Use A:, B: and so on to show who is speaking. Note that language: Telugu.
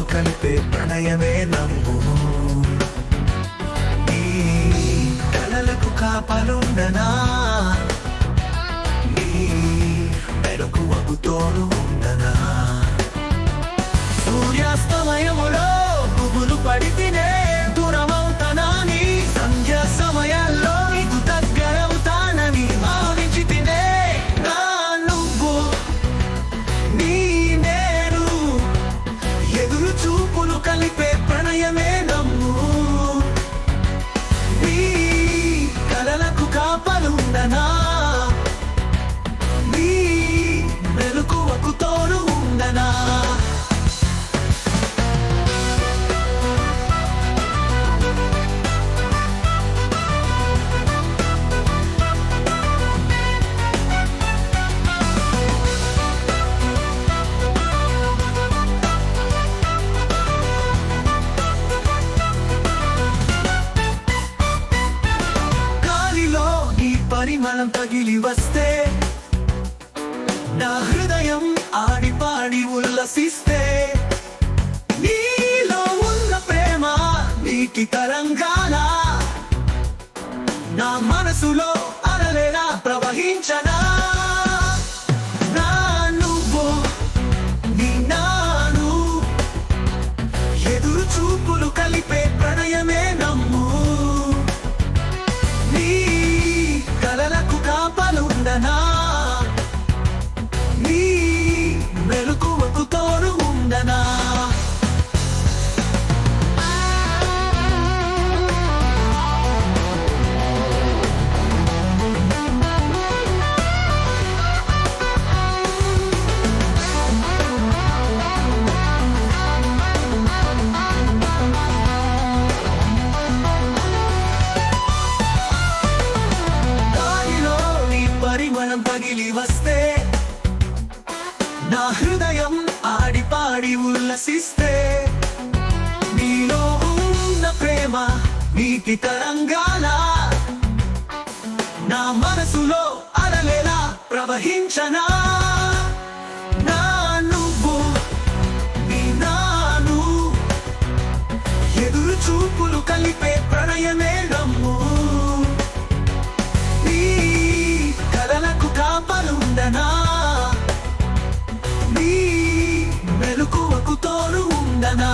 A: చూపులు కలిపే ప్రణయమే నమ్ము. నీ కలలకు కాపలుండనా, నీ మెలకువకు తోడు ఉండనా. సూర్యాస్తమయములో పువ్వులు పడితేనే దూరమవుతానా, నీ సంధ్య సమయాల్లో నీకు దగ్గరవుతానని భావించి తినే. నా నువ్వు నీ నేను ఎదురు చూపులు కలిపే ప్రణయమే నమ్ము. నీ కలలకు కాపలుండనా, నీ మెలకువకు తోడు ఉండనా. పరిమళం తగిలి వస్తే నా హృదయం ఆడిపాడి ఉల్లసిస్తే, నీలో ఉన్న ప్రేమ నీటి తరంగాల నా మనసులో అలలేలా ప్రవహించనా. నా నువ్వు నీ నాను ఎదురు చూపులు కలిపే ప్రణయమే నమ్ము. కలలకు కాపలుండనా, నీ మెలకువకు తోడు ఉండనా. పరిమళం తగిలి వస్తే నా హృదయం ఆడిపాడి ఉల్లసిస్తే, నీలో ఉన్న ప్రేమ నీటి తరంగాల నా మనసులో అలలేలా ప్రవహించనా. నా నువ్వు నీ నాను ఎదురు చూపులు కలిపే ప్రణయమే నమ్ము. కాపలుండనా, నీ మెలకువకు తోడు ఉండనా.